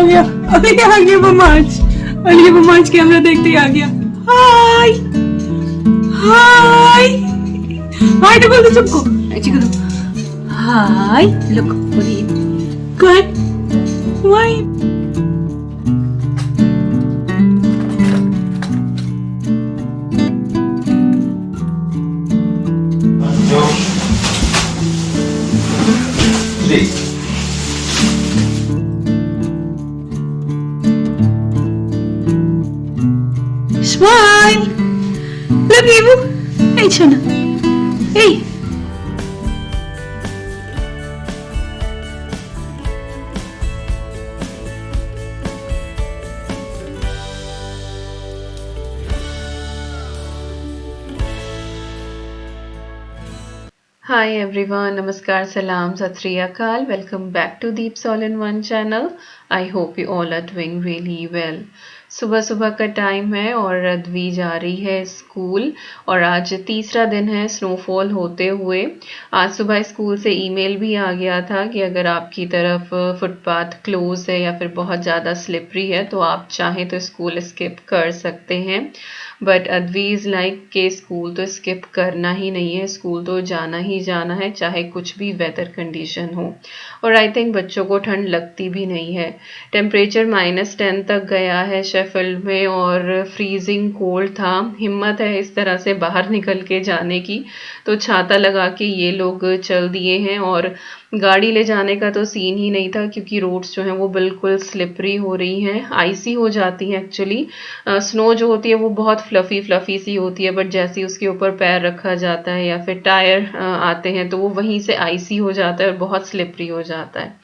गया, अरे आ गया वो मार्च, और ये वो मार्च कैमरा देखते ही आ गया। हाय हाय हाय तो बोल दो सबको, ऐसे करो हाय, लुक बोलिए good vibe. Smile. Look, Ibu. Hey, Chana. Hey. Hi everyone, Namaskar, Salam, Sat Sri Akal. Welcome back to Deeps All in One channel. I hope you all are doing really well. सुबह सुबह का time है और रद्वी जा रही है school और आज तीसरा दिन है स्नोफॉल होते हुए। आज सुबह स्कूल से ईमेल भी आ गया था कि अगर आपकी तरफ फुटपाथ क्लोज है या फिर बहुत ज़्यादा स्लिपरी है तो आप चाहें तो स्कूल स्किप कर सकते हैं। बट अद्वी इज़ लाइक के स्कूल तो स्किप करना ही नहीं है, स्कूल तो जाना ही जाना है चाहे कुछ भी वेदर कंडीशन हो। और आई थिंक बच्चों को ठंड लगती भी नहीं है। टेम्परेचर -10 तक गया है शेफील्ड में और फ्रीजिंग कोल्ड था। हिम्मत है इस तरह से बाहर निकल के जाने की तो छाता लगा के ये लोग चल दिए हैं। और गाड़ी ले जाने का तो सीन ही नहीं था क्योंकि रोड्स जो हैं वो बिल्कुल स्लिपरी हो रही हैं, आइसी हो जाती हैं एक्चुअली। स्नो जो होती है वो बहुत फ्लफ़ी फ्लफ़ी सी होती है बट जैसे ही उसके ऊपर पैर रखा जाता है या फिर टायर आते हैं तो वो वहीं से आइसी हो जाता है और बहुत स्लिपरी हो जाता है।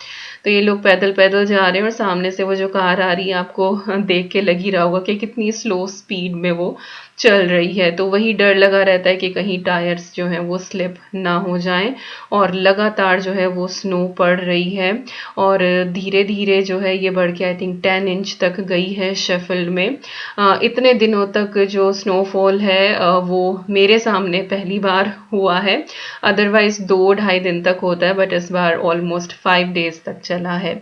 तो ये लोग पैदल पैदल जा रहे हैं और सामने से वो जो कार आ रही है आपको देख के लग ही रहा होगा कि कितनी स्लो स्पीड में वो चल रही है। तो वही डर लगा रहता है कि कहीं टायर्स जो हैं वो स्लिप ना हो जाएं। और लगातार जो है वो स्नो पड़ रही है और धीरे धीरे जो है ये बढ़ के आई थिंक 10 इंच तक गई है शेफील्ड में। इतने दिनों तक जो स्नोफॉल है वो मेरे सामने पहली बार हुआ है। अदरवाइज 2-2.5 दिन तक होता है बट इस बार ऑलमोस्ट 5 डेज तक चला है।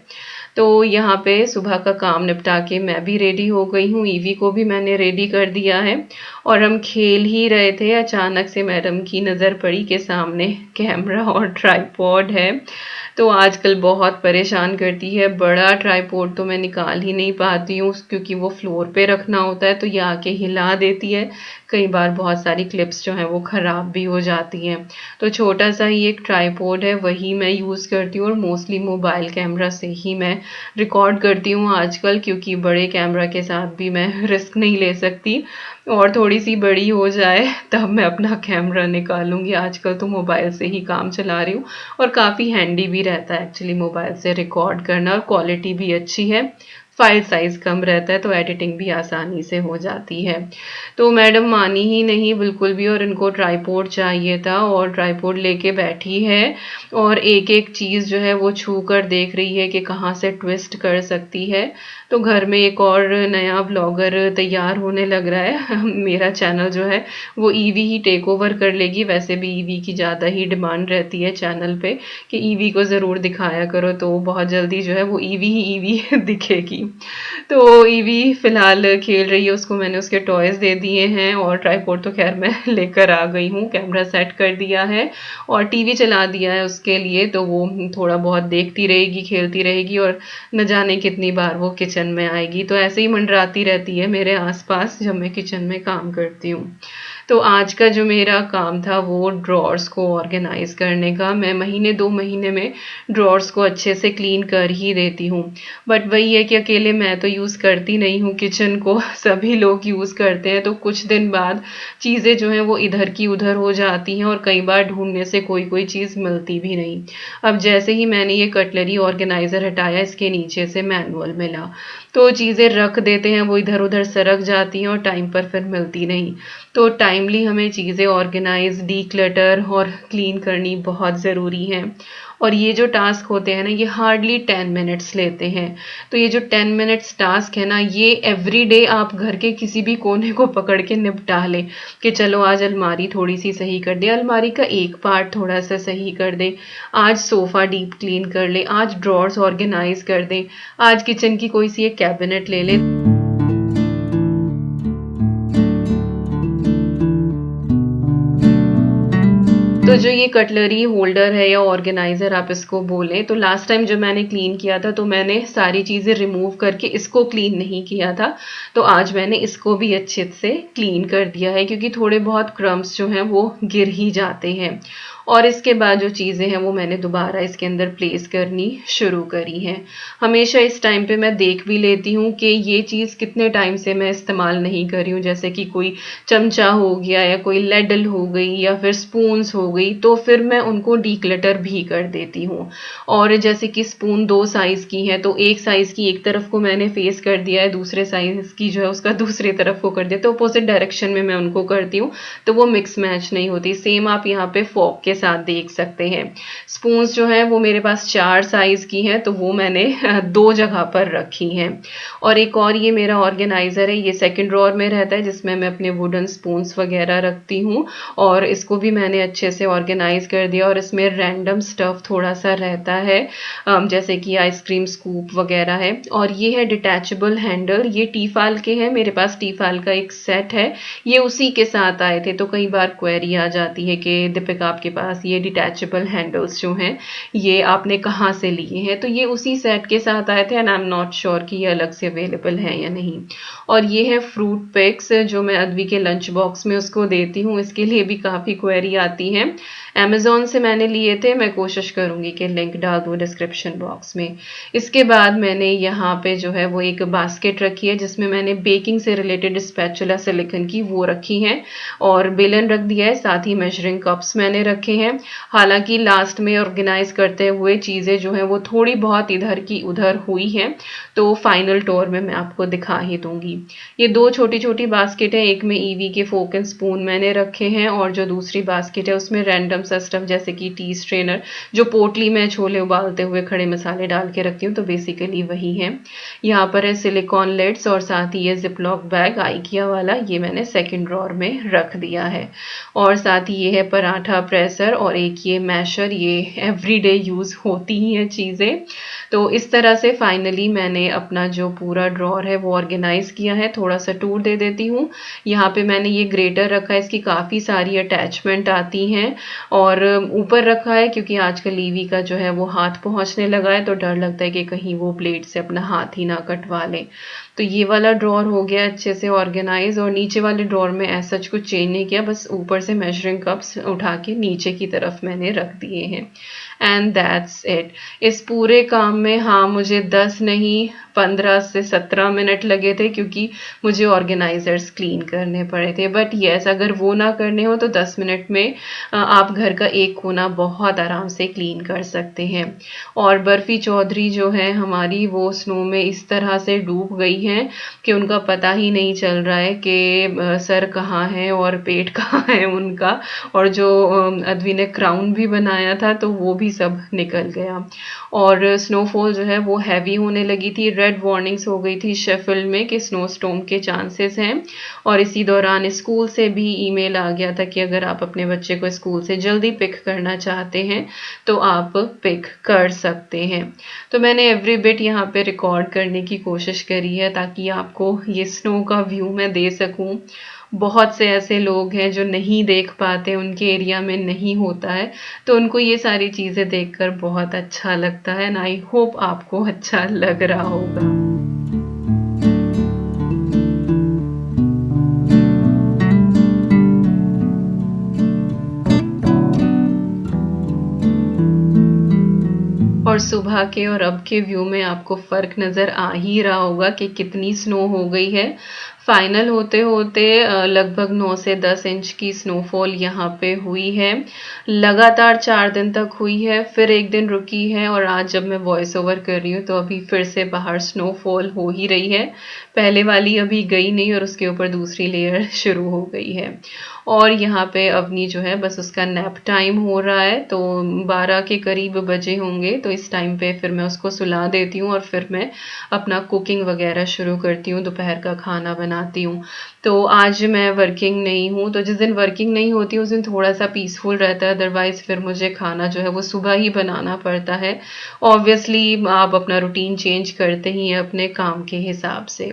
तो यहाँ पे सुबह का काम निपटा के मैं भी रेडी हो गई हूँ, ईवी को भी मैंने रेडी कर दिया है और हम खेल ही रहे थे। अचानक से मैडम की नज़र पड़ी कि सामने कैमरा और ट्राइपॉड है। तो आजकल बहुत परेशान करती है, बड़ा ट्राइपॉड तो मैं निकाल ही नहीं पाती हूँ क्योंकि वो फ्लोर पे रखना होता है तो ये आके हिला देती है। कई बार बहुत सारी क्लिप्स जो हैं वो ख़राब भी हो जाती हैं। तो छोटा सा ही एक ट्राइपॉड है वही मैं यूज़ करती हूँ और मोस्टली मोबाइल कैमरा से ही मैं रिकॉर्ड करती हूँ आजकल क्योंकि बड़े कैमरा के साथ भी मैं रिस्क नहीं ले सकती। और थोड़ी सी बड़ी हो जाए तब मैं अपना कैमरा निकालूंगी, आजकल तो मोबाइल से ही काम चला रही हूँ और काफ़ी हैंडी भी रहता है एक्चुअली मोबाइल से रिकॉर्ड करना और क्वालिटी भी अच्छी है। फाइल साइज़ कम रहता है तो एडिटिंग भी आसानी से हो जाती है। तो मैडम मानी ही नहीं बिल्कुल भी और इनको ट्राइपॉड चाहिए था और ट्राइपॉड लेके बैठी है और एक-एक चीज़ जो है वो छू कर देख रही है कि कहाँ से ट्विस्ट कर सकती है। तो घर में एक और नया ब्लॉगर तैयार होने लग रहा है। मेरा चैनल जो है वो ईवी ही टेक ओवर कर लेगी। वैसे भी ईवी की ज़्यादा ही डिमांड रहती है चैनल पे कि ईवी को ज़रूर दिखाया करो तो बहुत जल्दी जो है वो ईवी ही ईवी दिखेगी। तो ईवी फ़िलहाल खेल रही है, उसको मैंने उसके टॉयज़ दे दिए हैं और ट्राइपॉड तो ख़ैर मैं लेकर आ गई हूँ, कैमरा सेट कर दिया है और टीवी चला दिया है उसके लिए तो वो थोड़ा बहुत देखती रहेगी, खेलती रहेगी और न जाने कितनी बार वो किचन में आएगी। तो ऐसे ही मंडराती रहती है मेरे आस-पास जब मैं किचन में काम करती हूँ। तो आज का जो मेरा काम था वो ड्रॉर्स को ऑर्गेनाइज़ करने का। मैं महीने 2 महीने में ड्रॉर्स को अच्छे से क्लीन कर ही देती हूँ। बट वही है कि अकेले मैं तो यूज़ करती नहीं हूँ किचन को, सभी लोग यूज़ करते हैं तो कुछ दिन बाद चीज़ें जो हैं वो इधर की उधर हो जाती हैं और कई बार ढूँढने से कोई चीज़ मिलती भी नहीं। अब जैसे ही मैंने ये कटलरी ऑर्गेनाइज़र हटाया इसके नीचे से मैनुअल मिला, तो चीज़ें रख देते हैं वो इधर-उधर सरक जाती हैं और टाइम पर फिर मिलती नहीं। तो टाइमली हमें चीज़ें ऑर्गेनाइज़, डीक्लटर और क्लीन करनी बहुत ज़रूरी है। और ये जो टास्क होते हैं ना, ये हार्डली 10 मिनट्स लेते हैं। तो ये जो 10 मिनट्स टास्क है ना, ये एवरी डे आप घर के किसी भी कोने को पकड़ के निपटा लें कि चलो आज अलमारी थोड़ी सी सही कर दे, अलमारी का एक पार्ट थोड़ा सा सही कर दे, आज सोफ़ा डीप क्लीन कर ले, आज ड्रॉर्स ऑर्गेनाइज कर दें, आज किचन की कोई सी एक कैबिनेट ले ले। तो जो ये कटलरी होल्डर है या ऑर्गेनाइज़र आप इसको बोलें, तो लास्ट टाइम जब मैंने क्लीन किया था तो मैंने सारी चीज़ें रिमूव करके इसको क्लीन नहीं किया था। तो आज मैंने इसको भी अच्छे से क्लीन कर दिया है, क्योंकि थोड़े बहुत क्रम्स जो हैं वो गिर ही जाते हैं। और इसके बाद जो चीज़ें हैं वो मैंने दोबारा इसके अंदर प्लेस करनी शुरू करी हैं। हमेशा इस टाइम पे मैं देख भी लेती हूँ कि ये चीज़ कितने टाइम से मैं इस्तेमाल नहीं कर रही हूँ, जैसे कि कोई चमचा हो गया या कोई लेडल हो गई या फिर स्पून्स हो गई, तो फिर मैं उनको डीक्लटर भी कर देती हूँ। और जैसे कि स्पून 2 साइज़ की है, तो एक साइज़ की एक तरफ को मैंने फेस कर दिया है, दूसरे साइज़ की जो है उसका दूसरी तरफ को कर दिया, तो अपोजिट डायरेक्शन में मैं उनको करती हूँ, तो वो मिक्स मैच नहीं होती। सेम आप यहाँ पे फॉक के साथ देख सकते हैं। स्पून्स जो है वो मेरे पास 4 साइज़ की हैं, तो वो मैंने 2 जगह पर रखी हैं। और एक और ये मेरा ऑर्गेनाइज़र है, ये सेकंड ड्रॉअर में रहता है, जिसमें मैं अपने वुडन स्पून्स वगैरह रखती हूँ, और इसको भी मैंने अच्छे से ऑर्गेनाइज़ कर दिया। और इसमें रैंडम स्टफ़ थोड़ा सा रहता है, जैसे कि आइसक्रीम स्कूप वगैरह है। और ये है डिटैचेबल हैंडल, ये टीफाल के हैं, मेरे पास टीफाल का एक सेट है, ये उसी के साथ आए थे। तो कई बार क्वेरी आ जाती है कि दीपिका आपके पास ये डिटैचेबल हैंडल्स जो हैं ये आपने कहाँ से लिए हैं, तो ये उसी सेट के साथ आए थे, and I am not sure कि ये अलग से अवेलेबल हैं या नहीं। और ये है फ्रूट पिक्स, जो मैं अद्वी के लंच बॉक्स में उसको देती हूँ, इसके लिए भी काफ़ी क्वेरी आती है। अमेज़न से मैंने लिए थे, मैं कोशिश करूँगी कि लिंक डाल दूँ डिस्क्रिप्शन बॉक्स में। इसके बाद मैंने यहाँ पे जो है वो एक बास्केट रखी है, जिसमें मैंने बेकिंग से रिलेटेड स्पैचुला सिलिकॉन की वो रखी हैं, और बेलन रख दिया है, साथ ही मेजरिंग कप्स मैंने रखे हैं। हालांकि लास्ट में ऑर्गेनाइज करते हुए चीज़ें जो हैं वो थोड़ी बहुत इधर की उधर हुई हैं, तो फाइनल टूर में मैं आपको दिखा ही दूंगी। ये 2 छोटी छोटी बास्केट है, एक में ईवी के फोक एंड स्पून मैंने रखे हैं, और जो दूसरी बास्केट है उसमें रैंडम सा स्टफ, जैसे कि टी स्ट्रेनर, जो पोटली में छोले उबालते हुए खड़े मसाले डाल के रखती हूँ, तो बेसिकली वही है। यहाँ पर है सिलिकॉन लिड्स, और साथ ही ये जिपलॉक बैग आइकिया वाला, ये मैंने सेकंड ड्रॉअर में रख दिया है। और साथ ही ये है पराठा प्रेसर, और एक ये मैशर, ये एवरीडे यूज़ होती ही हैं चीज़ें। तो इस तरह से फाइनली मैंने अपना जो पूरा ड्रॉअर है वो ऑर्गेनाइज़ किया है। थोड़ा सा टूर दे देती हूँ। यहाँ पे मैंने ये ग्रेटर रखा है, इसकी काफ़ी सारी अटैचमेंट आती हैं, और ऊपर रखा है क्योंकि आजकल ईवी का जो है वो हाथ पहुँचने लगा है, तो डर लगता है कि कहीं वो ब्लेड से अपना हाथ ही ना कटवा ले। तो ये वाला ड्रॉअर हो गया अच्छे से ऑर्गेनाइज, और नीचे वाले ड्रॉअर में ऐसा कुछ चेंज नहीं किया, बस ऊपर से मेजरिंग कप्स उठा के नीचे की तरफ मैंने रख दिए हैं, एंड दैट्स इट। इस पूरे काम में हाँ मुझे 10 नहीं 15 से 17 मिनट लगे थे, क्योंकि मुझे ऑर्गेनाइजर्स क्लीन करने पड़े थे। बट येस, अगर वो ना करने हो तो 10 मिनट में आप घर का एक कोना बहुत आराम से क्लीन कर सकते हैं। और बर्फी चौधरी जो है हमारी, वो स्नो में इस तरह से डूब गई हैं कि उनका पता ही नहीं चल रहा है कि सर कहाँ है और पेट कहाँ है उनका। और जो अद्वी ने क्राउन भी बनाया था तो वो भी सब निकल गया। और स्नोफॉल जो है वो हैवी होने लगी थी, रेड वार्निंग्स हो गई थी शेफील्ड में कि स्नो स्टॉर्म के चांसेस हैं। और इसी दौरान स्कूल से भी ईमेल आ गया था कि अगर आप अपने बच्चे को स्कूल से जल्दी पिक करना चाहते हैं तो आप पिक कर सकते हैं। तो मैंने एवरी बिट यहाँ पे रिकॉर्ड करने की कोशिश करी है ताकि आपको ये स्नो का व्यू मैं दे सकूँ। बहुत से ऐसे लोग हैं जो नहीं देख पाते, उनके एरिया में नहीं होता है, तो उनको ये सारी चीज़ें देखकर बहुत अच्छा लगता है, एंड आई होप आपको अच्छा लग रहा होगा। और सुबह के और अब के व्यू में आपको फ़र्क नज़र आ ही रहा होगा कि कितनी स्नो हो गई है। फाइनल होते होते लगभग 9 से 10 इंच की स्नोफॉल यहाँ पे हुई है। लगातार 4 दिन तक हुई है, फिर एक दिन रुकी है, और आज जब मैं वॉइस ओवर कर रही हूँ तो अभी फिर से बाहर स्नोफॉल हो ही रही है। पहले वाली अभी गई नहीं और उसके ऊपर दूसरी लेयर शुरू हो गई है। और यहाँ पे अवनी जो है बस उसका नैप टाइम हो रहा है, तो 12 के करीब बजे होंगे, तो इस टाइम पे फिर मैं उसको सुला देती हूँ और फिर मैं अपना कुकिंग वगैरह शुरू करती हूँ, दोपहर का खाना बनाती हूँ। तो आज मैं वर्किंग नहीं हूँ, तो जिस दिन वर्किंग नहीं होती उस दिन थोड़ा सा पीसफुल रहता है, अदरवाइज फिर मुझे खाना जो है वो सुबह ही बनाना पड़ता है। ऑब्वियसली आप अपना रूटीन चेंज करते ही हैं अपने काम के हिसाब से।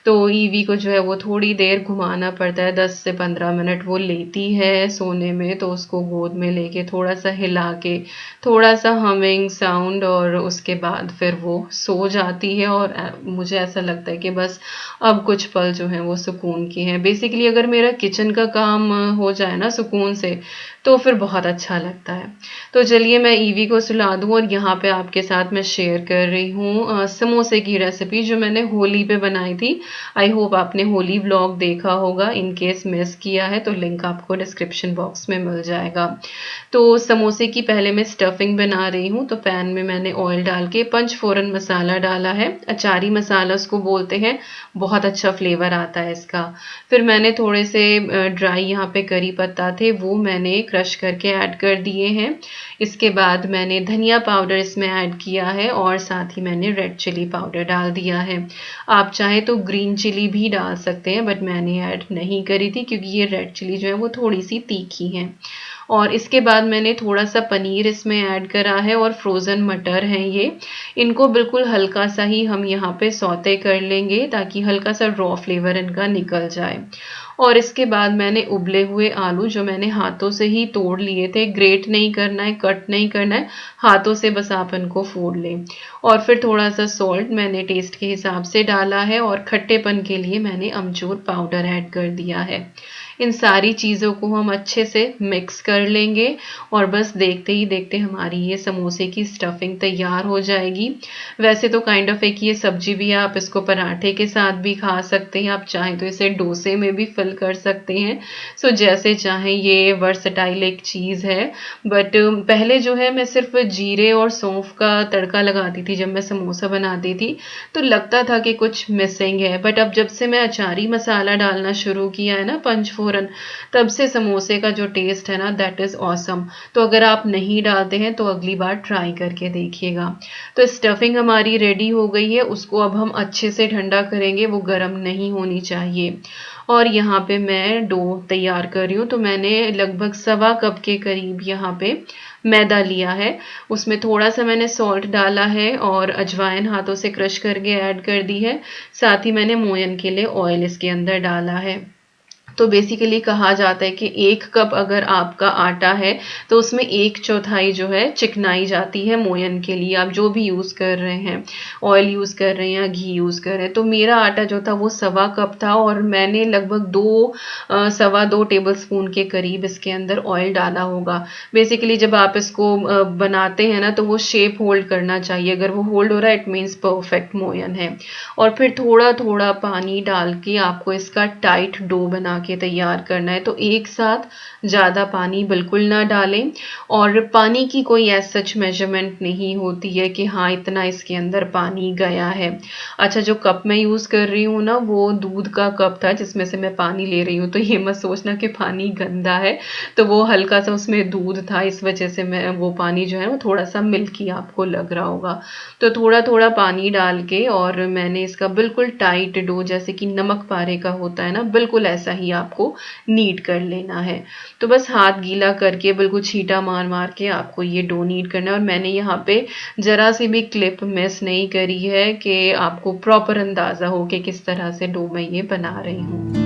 तो ईवी को जो है वो थोड़ी देर घुमाना पड़ता है, 10 से 15 मिनट वो लेती है सोने में, तो उसको गोद में लेके थोड़ा सा हिला के थोड़ा सा हमिंग साउंड, और उसके बाद फिर वो सो जाती है। और मुझे ऐसा लगता है कि बस अब कुछ पल जो हैं वो सुकून के हैं। बेसिकली अगर मेरा किचन का काम हो जाए ना सुकून से, तो फिर बहुत अच्छा लगता है। तो चलिए मैं ईवी को सुला दूँ, और यहाँ पे आपके साथ मैं शेयर कर रही हूँ समोसे की रेसिपी जो मैंने होली पे बनाई थी। आई होप आपने होली व्लॉग देखा होगा, इन केस मिस किया है तो लिंक आपको डिस्क्रिप्शन बॉक्स में मिल जाएगा। तो समोसे की पहले मैं स्टफिंग बना रही हूँ। तो पैन में मैंने ऑयल डाल के पंचफोरन मसाला डाला है, अचारी मसाला उसको बोलते हैं, बहुत अच्छा फ्लेवर आता है इसका। फिर मैंने थोड़े से ड्राई यहाँ पे करी पत्ता थे, वो मैंने क्रश करके ऐड कर दिए हैं। इसके बाद मैंने धनिया पाउडर इसमें ऐड किया है, और साथ ही मैंने रेड चिली पाउडर डाल दिया है। आप चाहे तो ग्रीन चिली भी डाल सकते हैं, बट मैंने ऐड नहीं करी थी क्योंकि ये रेड चिली जो है वो थोड़ी सी तीखी है। और इसके बाद मैंने थोड़ा सा पनीर इसमें ऐड करा है, और फ्रोज़न मटर हैं ये, इनको बिल्कुल हल्का सा ही हम यहाँ पे सौते कर लेंगे ताकि हल्का सा रॉ फ्लेवर इनका निकल जाए। और इसके बाद मैंने उबले हुए आलू जो मैंने हाथों से ही तोड़ लिए थे, ग्रेट नहीं करना है, कट नहीं करना है, हाथों से बस आप इनको फोड़ लें। और फिर थोड़ा सा सॉल्ट मैंने टेस्ट के हिसाब से डाला है, और खट्टेपन के लिए मैंने अमचूर पाउडर ऐड कर दिया है। इन सारी चीज़ों को हम अच्छे से मिक्स कर लेंगे, और बस देखते ही देखते हमारी ये समोसे की स्टफिंग तैयार हो जाएगी। वैसे तो काइंड ऑफ एक ये सब्जी भी है, आप इसको पराठे के साथ भी खा सकते हैं, आप चाहें तो इसे डोसे में भी फिल कर सकते हैं। सो जैसे चाहें, ये वर्सटाइल एक चीज़ है। बट पहले जो है मैं सिर्फ जीरे और सौंफ का तड़का लगाती थी जब मैं समोसा बनाती थी, तो लगता था कि कुछ मिसिंग है। बट अब जब से मैं अचारी मसाला डालना शुरू किया है ना पंचफोरन, तब से समोसे का जो टेस्ट है ना, दैट इज ऑसम। तो अगर आप नहीं डालते हैं तो अगली बार ट्राई करके देखिएगा। तो स्टफिंग हमारी रेडी हो गई है, उसको अब हम अच्छे से ठंडा करेंगे, वो गर्म नहीं होनी चाहिए। और यहाँ पे मैं डो तैयार कर रही हूँ, तो मैंने लगभग 1.25 कप के करीब यहाँ पे मैदा लिया है। उसमें थोड़ा सा मैंने सॉल्ट डाला है, और अजवाइन हाथों से क्रश करके ऐड कर दी है। साथ ही मैंने मोयन के लिए ऑयल इसके अंदर डाला है। तो बेसिकली कहा जाता है कि 1 कप अगर आपका आटा है तो उसमें 1/4 जो है चिकनाई जाती है मोयन के लिए। आप जो भी यूज़ कर रहे हैं, ऑयल यूज़ कर रहे हैं या घी यूज़ कर रहे हैं। तो मेरा आटा जो था वो 1.25 कप था, और मैंने लगभग 2 टेबल स्पून के करीब इसके अंदर ऑयल डाला होगा। बेसिकली जब आप इसको बनाते हैं ना, तो वो शेप होल्ड करना चाहिए। अगर वो होल्ड हो रहा है, इट मीन्स परफेक्ट मोयन है। और फिर थोड़ा थोड़ा पानी डाल के आपको इसका टाइट डो बना के तैयार करना है। तो एक साथ ज़्यादा पानी बिल्कुल ना डालें, और पानी की कोई एज सच मेजरमेंट नहीं होती है कि हाँ इतना इसके अंदर पानी गया है। अच्छा, जो कप मैं यूज़ कर रही हूँ ना, वो दूध का कप था जिसमें से मैं पानी ले रही हूँ, तो ये मत सोचना कि पानी गंदा है। तो वो हल्का सा उसमें दूध था, इस वजह से मैं वो पानी जो है वो थोड़ा सा मिल्की आपको लग रहा होगा। तो थोड़ा थोड़ा पानी डाल के, और मैंने इसका बिल्कुल टाइट डो, जैसे कि नमक पारे का होता है ना, बिल्कुल ऐसा ही आपको नीड कर लेना है। तो बस हाथ गीला करके बिल्कुल छींटा मार मार के आपको ये डो नीड करना है। और मैंने यहाँ पे जरा सी भी क्लिप मिस नहीं करी है कि आपको प्रॉपर अंदाजा हो कि किस तरह से डो मैं ये बना रही हूँ।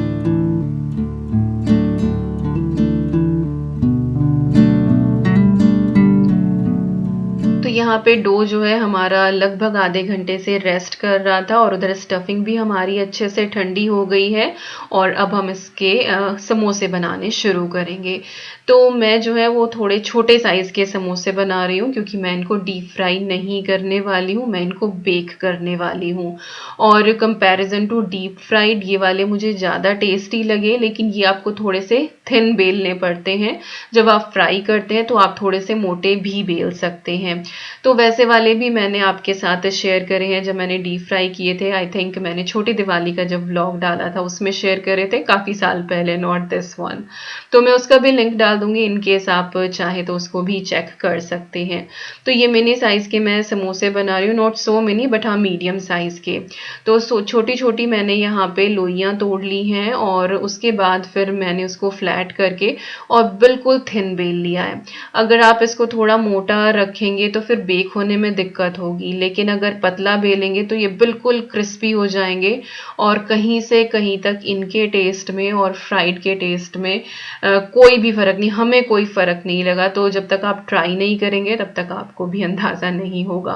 तो यहाँ पे डो जो है हमारा लगभग आधे घंटे से रेस्ट कर रहा था, और उधर स्टफिंग भी हमारी अच्छे से ठंडी हो गई है। और अब हम इसके समोसे बनाने शुरू करेंगे। तो मैं जो है वो थोड़े छोटे साइज़ के समोसे बना रही हूँ, क्योंकि मैं इनको डीप फ्राई नहीं करने वाली हूँ, मैं इनको बेक करने वाली हूँ। और कंपैरिजन टू डीप फ्राइड ये वाले मुझे ज़्यादा टेस्टी लगे, लेकिन ये आपको थोड़े से थिन बेलने पड़ते हैं। जब आप फ्राई करते हैं तो आप थोड़े से मोटे भी बेल सकते हैं। तो वैसे वाले भी मैंने आपके साथ शेयर करे हैं जब मैंने डीप फ्राई किए थे। आई थिंक मैंने छोटी दिवाली का जब व्लॉग डाला था उसमें शेयर करे थे काफ़ी साल पहले, नॉट दिस वन। तो मैं उसका भी लिंक डाल दूंगी, इन केस आप चाहे तो उसको भी चेक कर सकते हैं। तो ये मिनी साइज़ के मैं समोसे बना रही हूँ, नॉट सो मिनी बट हाँ मीडियम साइज़ के। तो छोटी छोटी मैंने यहाँ पे लोइयाँ तोड़ ली हैं और उसके बाद फिर मैंने उसको फ्लैट करके और बिल्कुल थिन बेल लिया है। अगर आप इसको थोड़ा मोटा रखेंगे तो फिर बेक होने में दिक्कत होगी, लेकिन अगर पतला बेलेंगे तो ये बिल्कुल क्रिस्पी हो जाएंगे और कहीं से कहीं तक इनके टेस्ट में और फ्राइड के टेस्ट में कोई भी फ़र्क नहीं, हमें कोई फ़र्क नहीं लगा। तो जब तक आप ट्राई नहीं करेंगे तब तक आपको भी अंदाज़ा नहीं होगा।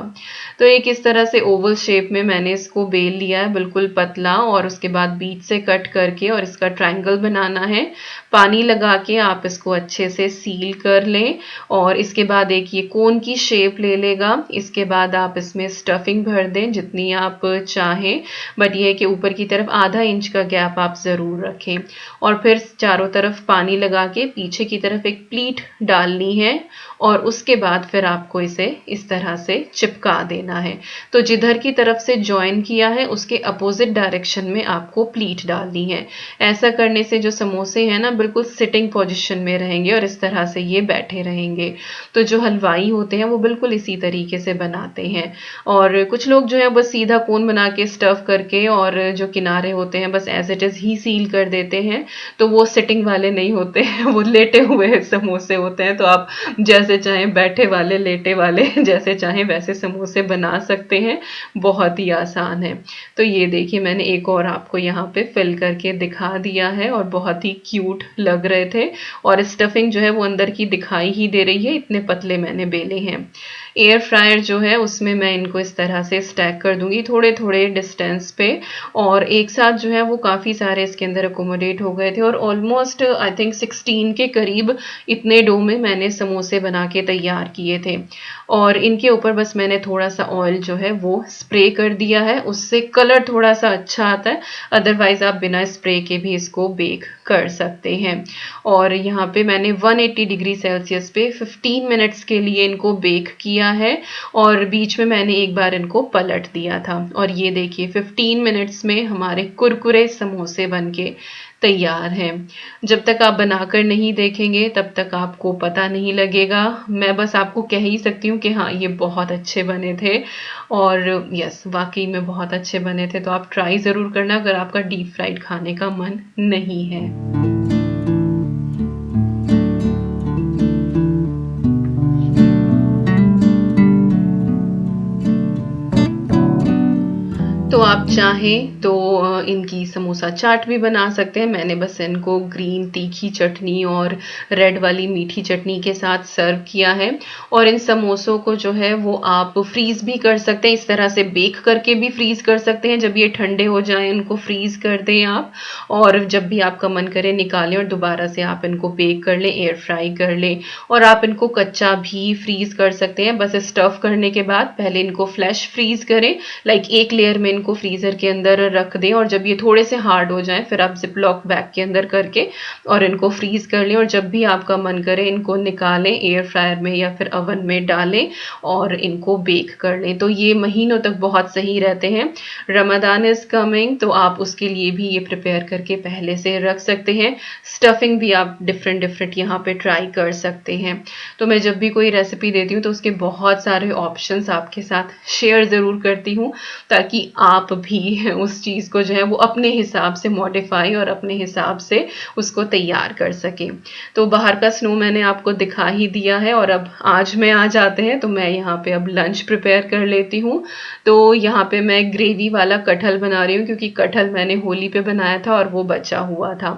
तो एक इस तरह से ओवल शेप में मैंने इसको बेल लिया है बिल्कुल पतला, और उसके बाद बीच से कट करके और इसका ट्रायंगल बनाना है। पानी लगा के आप इसको अच्छे से सील कर लें और इसके बाद एक ये कोन की शेप ले लेगा। इसके बाद आप इसमें स्टफिंग भर दें जितनी आप चाहें, बट ये है कि ऊपर की तरफ आधा इंच का गैप आप ज़रूर रखें और फिर चारों तरफ पानी लगा के पीछे की तरफ एक प्लीट डालनी है और उसके बाद फिर आपको इसे इस तरह से चिपका देना है। तो जिधर की तरफ से जॉइन किया है उसके अपोजिट डायरेक्शन में आपको प्लीट डालनी है। ऐसा करने से जो समोसे हैं ना बिल्कुल सिटिंग पोजीशन में रहेंगे और इस तरह से ये बैठे रहेंगे। तो जो हलवाई होते हैं वो बिल्कुल इसी तरीके से बनाते हैं। और कुछ लोग जो है बस सीधा कोन बना के स्टफ करके और जो किनारे होते हैं बस एज इट इज़ ही सील कर देते हैं, तो वो सिटिंग वाले नहीं होते हैं, वो लेटे हुए समोसे होते हैं। तो आप जैसे चाहें बैठे वाले, लेटे वाले जैसे चाहें वैसे समोसे बना सकते हैं, बहुत ही आसान है। तो ये देखिए मैंने एक और आपको यहाँ पे फिल करके दिखा दिया है और बहुत ही क्यूट लग रहे थे और स्टफिंग जो है वो अंदर की दिखाई ही दे रही है, इतने पतले मैंने बेले हैं। एयर फ्रायर जो है उसमें मैं इनको इस तरह से स्टैक कर दूंगी थोड़े थोड़े डिस्टेंस पे, और एक साथ जो है वो काफ़ी सारे इसके अंदर अकोमोडेट हो गए थे और ऑलमोस्ट आई थिंक 16 के करीब इतने डो में मैंने समोसे बना के तैयार किए थे। और इनके ऊपर बस मैंने थोड़ा सा ऑयल जो है वो स्प्रे कर दिया है, उससे कलर थोड़ा सा अच्छा आता है, अदरवाइज आप बिना स्प्रे के भी इसको बेक कर सकते हैं। और यहाँ पे मैंने 180 डिग्री सेल्सियस पे 15 मिनट्स के लिए इनको बेक किया है और बीच में मैंने एक बार इनको पलट दिया था। और ये देखिए 15 मिनट्स में हमारे कुरकुरे समोसे बनके तैयार हैं। जब तक आप बनाकर नहीं देखेंगे तब तक आपको पता नहीं लगेगा। मैं बस आपको कह ही सकती हूँ कि हाँ ये बहुत अच्छे बने थे और यस वाकई में बहुत अच्छे बने थे। तो आप ट्राई ज़रूर करना अगर आपका डीप फ्राइड खाने का मन नहीं है। तो आप चाहें तो इनकी समोसा चाट भी बना सकते हैं। मैंने बस इनको ग्रीन तीखी चटनी और रेड वाली मीठी चटनी के साथ सर्व किया है। और इन समोसों को जो है वो आप फ्रीज़ भी कर सकते हैं, इस तरह से बेक करके भी फ्रीज़ कर सकते हैं। जब ये ठंडे हो जाएं इनको फ्रीज़ कर दें आप, और जब भी आपका मन करे निकालें और दोबारा से आप इनको बेक कर लें, एयर फ्राई कर लें। और आप इनको कच्चा भी फ्रीज़ कर सकते हैं, बस स्टफ़ करने के बाद पहले इनको फ्लैश फ्रीज़ करें, लाइक एक लेयर में को फ्रीजर के अंदर रख दें और जब ये थोड़े से हार्ड हो जाएं फिर आप जिपलॉक बैग के अंदर करके और इनको फ्रीज कर लें। और जब भी आपका मन करे इनको निकालें, एयर फ्रायर में या फिर ओवन में डालें और इनको बेक कर लें। तो ये महीनों तक बहुत सही रहते हैं। रमज़ान इज कमिंग तो आप उसके लिए भी ये प्रिपेयर करके पहले से रख सकते हैं। स्टफिंग भी आप डिफरेंट डिफरेंट यहाँ पे ट्राई कर सकते हैं। तो मैं जब भी कोई रेसिपी देती हूँ तो उसके बहुत सारे ऑप्शंस आपके साथ शेयर ज़रूर करती हूँ ताकि आप भी उस चीज़ को जो है वो अपने हिसाब से मॉडिफाई और अपने हिसाब से उसको तैयार कर सकें। तो बाहर का स्नो मैंने आपको दिखा ही दिया है और अब आज में आ जाते हैं तो मैं यहाँ पे अब लंच प्रिपेयर कर लेती हूँ। तो यहाँ पे मैं ग्रेवी वाला कटहल बना रही हूँ क्योंकि कटहल मैंने होली पे बनाया था और वो बचा हुआ था।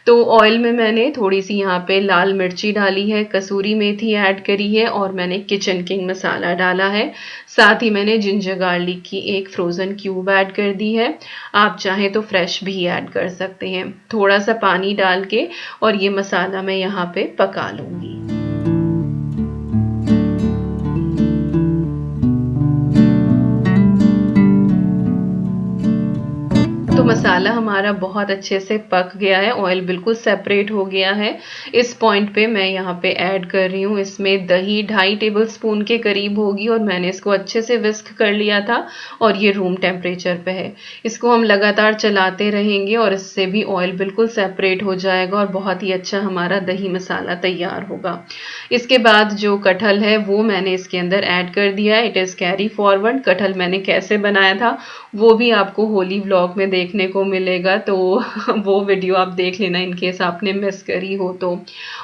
तो ऑयल में मैंने थोड़ी सी यहाँ पे लाल मिर्ची डाली है, कसूरी मेथी ऐड करी है और मैंने किचन किंग मसाला डाला है। साथ ही मैंने जिंजर गार्लिक की एक फ्रोज़न क्यूब ऐड कर दी है। आप चाहें तो फ्रेश भी ऐड कर सकते हैं। थोड़ा सा पानी डाल के और ये मसाला मैं यहाँ पे पका लूँगी। तो तो मसाला हमारा बहुत अच्छे से पक गया है, ऑयल बिल्कुल सेपरेट हो गया है। इस पॉइंट पे मैं यहाँ पे ऐड कर रही हूँ इसमें दही, 2.5 टेबलस्पून के करीब होगी, और मैंने इसको अच्छे से विस्क कर लिया था और ये रूम टेम्परेचर पे है। इसको हम लगातार चलाते रहेंगे और इससे भी ऑयल बिल्कुल सेपरेट हो जाएगा और बहुत ही अच्छा हमारा दही मसाला तैयार होगा। इसके बाद जो कटहल है वो मैंने इसके अंदर ऐड कर दिया है। It is carry forward. कटहल मैंने कैसे बनाया था वो भी आपको होली व्लॉग में देखने को मिलेगा, तो वो वीडियो आप देख लेना इन केस आपने मिस करी हो तो।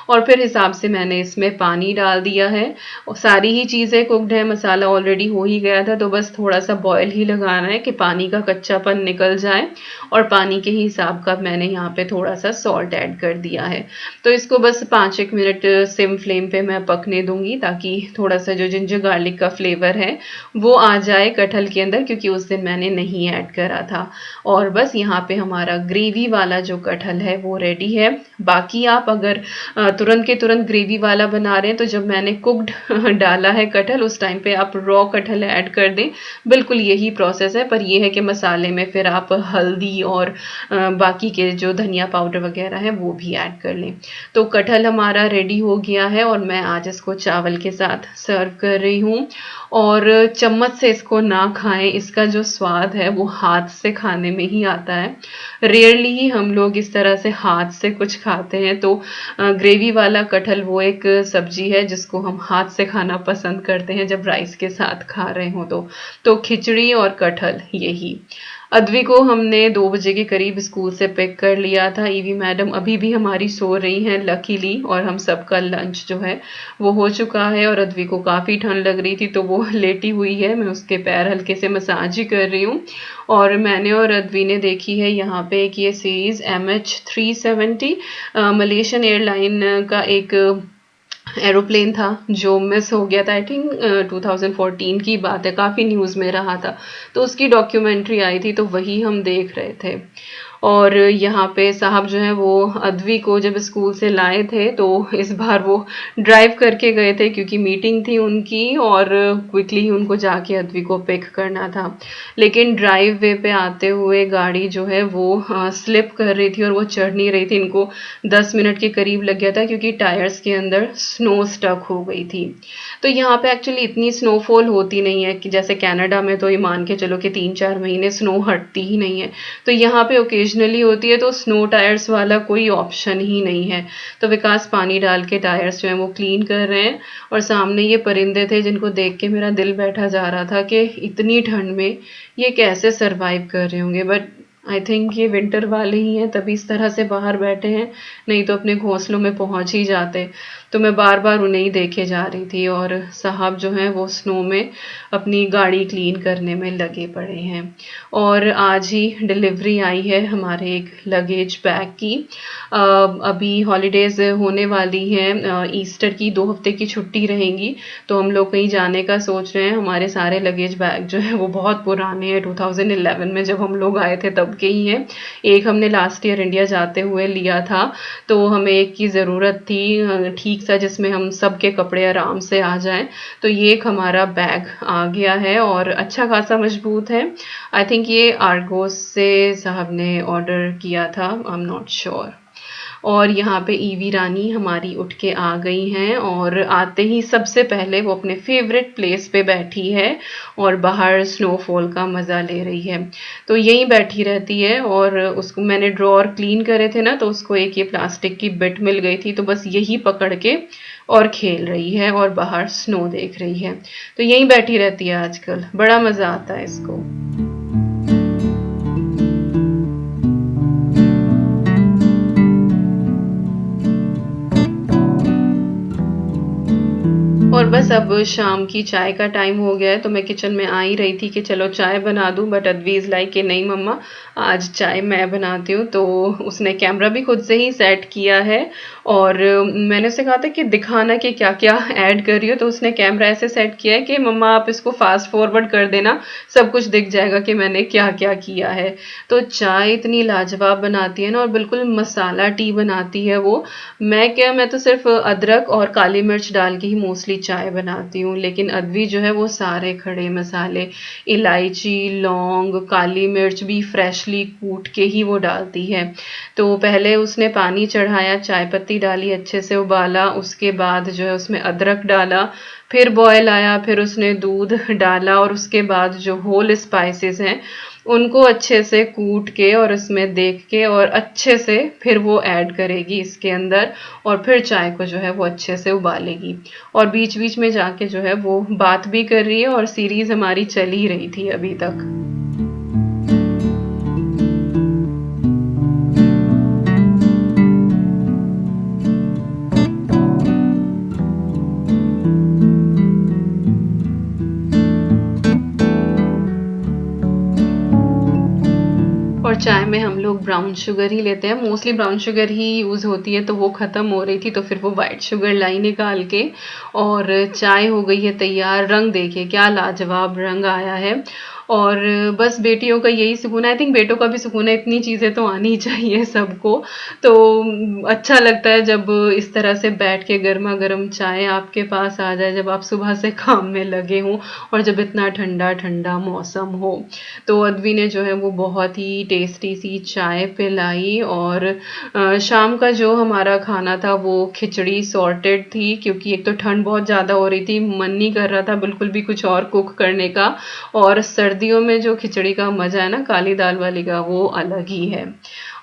और फिर हिसाब से मैंने इसमें पानी डाल दिया है और सारी ही चीज़ें कुकड है, मसाला ऑलरेडी हो ही गया था, तो बस थोड़ा सा बॉयल ही लगाना है कि पानी का कच्चापन निकल जाए। और पानी के ही हिसाब का मैंने यहाँ पे थोड़ा सा सॉल्ट ऐड कर दिया है। तो इसको बस 5-1 मिनट सिम फ्लेम पे मैं पकने दूंगी ताकि थोड़ा सा जो जिंजर गार्लिक का फ्लेवर है वो आ जाए कटहल के अंदर, क्योंकि उस दिन मैंने नहीं ऐड करा था। और बस यहाँ पे हमारा ग्रेवी वाला जो कटहल है वो रेडी है। बाकी आप अगर तुरंत के तुरंत ग्रेवी वाला बना रहे हैं तो जब मैंने कुक्ड डाला है कटहल उस टाइम पे आप रॉ कटहल ऐड कर दें, बिल्कुल यही प्रोसेस है। पर यह है कि मसाले में फिर आप हल्दी और बाकी के जो धनिया पाउडर वगैरह है वो भी ऐड कर लें। तो कटहल हमारा रेडी हो गया है और मैं आज इसको चावल के साथ सर्व कर रही हूँ। और चम्मच से इसको ना खाएं, इसका जो स्वाद है वो हाथ से खाने में ही आता है। रेयरली ही हम लोग इस तरह से हाथ से कुछ खाते हैं। तो ग्रेवी वाला कटहल वो एक सब्जी है जिसको हम हाथ से खाना पसंद करते हैं जब राइस के साथ खा रहे हो तो खिचड़ी और कटहल यही। अद्वी को हमने 2 बजे के करीब स्कूल से पिक कर लिया था। ईवी मैडम अभी भी हमारी सो रही हैं लकीली, और हम सबका लंच जो है वो हो चुका है। और अद्वी को काफ़ी ठंड लग रही थी तो वो लेटी हुई है, मैं उसके पैर हल्के से मसाज ही कर रही हूँ। और मैंने और अद्वी ने देखी है यहाँ पे एक ये सीरीज़ MH370 मलेशियन एयरलाइन का एक एरोप्लेन था जो मिस हो गया था। आई थिंक 2014 की बात है, काफ़ी न्यूज़ में रहा था, तो उसकी डॉक्यूमेंट्री आई थी तो वही हम देख रहे थे। और यहाँ पे साहब जो है वो अद्वी को जब स्कूल से लाए थे तो इस बार वो ड्राइव करके गए थे क्योंकि मीटिंग थी उनकी और क्विकली ही उनको जाके अद्वी को पिक करना था। लेकिन ड्राइव वे पे आते हुए गाड़ी जो है वो स्लिप कर रही थी और वो चढ़ नहीं रही थी। इनको 10 मिनट के करीब लग गया था क्योंकि टायर्स के अंदर स्नो स्टक हो गई थी। तो यहाँ पे एक्चुअली इतनी स्नोफॉल होती नहीं है कि जैसे कनाडा में तो ये मान के चलो कि 3-4 महीने स्नो हटती ही नहीं है, तो यहाँ पे ओकेजनली होती है। तो स्नो टायर्स वाला कोई ऑप्शन ही नहीं है। तो विकास पानी डाल के टायर्स जो है वो क्लीन कर रहे हैं। और सामने ये परिंदे थे जिनको देख के मेरा दिल बैठा जा रहा था कि इतनी ठंड में ये कैसे सरवाइव कर रहे होंगे। बट आई थिंक ये विंटर वाले ही हैं तभी इस तरह से बाहर बैठे हैं, नहीं तो अपने घोंसलों में पहुंच ही जाते। तो मैं बार बार उन्हें ही देखे जा रही थी और साहब जो हैं वो स्नो में अपनी गाड़ी क्लीन करने में लगे पड़े हैं। और आज ही डिलीवरी आई है हमारे एक लगेज बैग की। अभी हॉलीडेज़ होने वाली हैं, ईस्टर की 2 हफ्ते की छुट्टी रहेंगी, तो हम लोग कहीं जाने का सोच रहे हैं। हमारे सारे लगेज बैग जो है वो बहुत पुराने हैं, 2011 में जब हम लोग आए थे तब के ही हैं। एक हमने लास्ट ईयर इंडिया जाते हुए लिया था, तो हमें एक की ज़रूरत थी ठीक सा जिसमें हम सब के कपड़े आराम से आ जाएं। तो ये एक हमारा बैग आ गया है और अच्छा खासा मजबूत है। आई थिंक ये आर्गोस से साहब ने ऑर्डर किया था, आई एम नॉट श्योर। और यहाँ पे ईवी रानी हमारी उठ के आ गई हैं और आते ही सबसे पहले वो अपने फेवरेट प्लेस पे बैठी है और बाहर स्नोफॉल का मज़ा ले रही है। तो यहीं बैठी रहती है और उसको मैंने ड्रॉअर क्लीन करे थे ना, तो उसको एक ये प्लास्टिक की बिट मिल गई थी, तो बस यही पकड़ के और खेल रही है और बाहर स्नो देख रही है। तो यहीं बैठी रहती है आजकल, बड़ा मज़ा आता है इसको। और बस अब शाम की चाय का टाइम हो गया है, तो मैं किचन में आ ही रही थी कि चलो चाय बना दूं, बट अद्वी इज़ लाइक कि नहीं मम्मा आज चाय मैं बनाती हूँ। तो उसने कैमरा भी खुद से ही सेट किया है और मैंने उससे कहा था कि दिखाना कि क्या क्या ऐड कर रही हो, तो उसने कैमरा ऐसे सेट किया है कि मम्मा आप इसको फास्ट फॉरवर्ड कर देना, सब कुछ दिख जाएगा कि मैंने क्या क्या किया है। तो चाय इतनी लाजवाब बनाती है ना, और बिल्कुल मसाला टी बनाती है वो। मैं तो सिर्फ अदरक और काली मिर्च डाल के ही मोस्टली चाय बनाती हूँ, लेकिन अदवी जो है वो सारे खड़े मसाले, इलायची, लौंग, काली मिर्च भी फ्रेशली कूट के ही वो डालती है। तो पहले उसने पानी चढ़ाया, चाय पत्ती डाली, अच्छे से उबाला, उसके बाद जो है उसमें अदरक डाला, फिर बॉयल आया, फिर उसने दूध डाला, और उसके बाद जो होल स्पाइसेस हैं उनको अच्छे से कूट के और उसमें देख के और अच्छे से फिर वो ऐड करेगी इसके अंदर, और फिर चाय को जो है वो अच्छे से उबालेगी। और बीच बीच में जाके जो है वो बात भी कर रही है, और सीरीज हमारी चल ही रही थी अभी तक। और चाय में हम लोग ब्राउन शुगर ही लेते हैं, मोस्टली ब्राउन शुगर ही यूज़ होती है, तो वो ख़त्म हो रही थी, तो फिर वो वाइट शुगर लाई निकाल के, और चाय हो गई है तैयार। रंग देखिए क्या लाजवाब रंग आया है। और बस बेटियों का यही सुकून है, आई थिंक बेटों का भी सुकून है, इतनी चीज़ें तो आनी ही चाहिए सबको। तो अच्छा लगता है जब इस तरह से बैठ के गर्मा गर्म चाय आपके पास आ जाए, जब आप सुबह से काम में लगे हों, और जब इतना ठंडा ठंडा मौसम हो। तो अदवी ने जो है वो बहुत ही टेस्टी सी चाय पिलाई। और शाम का जो हमारा खाना था वो खिचड़ी सॉर्टेड थी, क्योंकि एक तो ठंड बहुत ज़्यादा हो रही थी, मन नहीं कर रहा था बिल्कुल भी कुछ और कुक करने का। और सर्दियों में जो खिचड़ी का मज़ा है ना काली दाल वाली का, वो अलग ही है।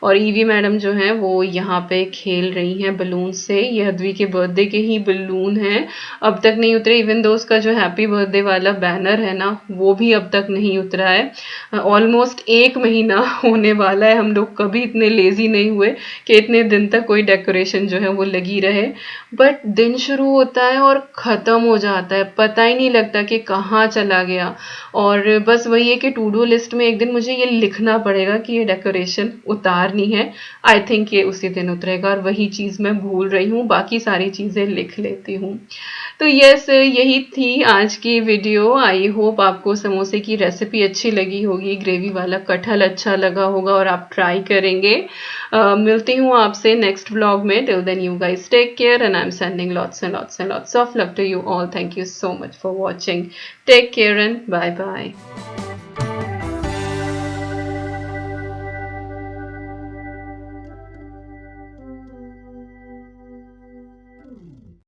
और ईवी मैडम जो हैं वो यहाँ पे खेल रही हैं बलून से, ये अदवी के बर्थडे के ही बलून हैं, अब तक नहीं उतरे। इवन दो उसका जो हैप्पी बर्थडे वाला बैनर है ना, वो भी अब तक नहीं उतरा है। ऑलमोस्ट 1 महीना होने वाला है, हम लोग कभी इतने लेजी नहीं हुए कि इतने दिन तक कोई डेकोरेशन जो है वो लगी रहे। बट दिन शुरू होता है और ख़त्म हो जाता है, पता ही नहीं लगता कि कहाँ चला गया। और बस वही है कि टू डू लिस्ट में एक दिन मुझे ये लिखना पड़ेगा कि ये डेकोरेशन उतारनी है। आई थिंक ये उसी दिन उतरेगा, और वही चीज़ मैं भूल रही हूँ, बाकी सारी चीज़ें लिख लेती हूँ। तो यस, यही थी आज की वीडियो। आई होप आपको समोसे की रेसिपी अच्छी लगी होगी, ग्रेवी वाला कटहल अच्छा लगा होगा और आप ट्राई करेंगे। मिलती हूँ आपसे नेक्स्ट व्लॉग में। Till then you guys take care, and I am sending lots and lots and lots of love to you all. Thank you so much for watching. Take care and bye bye.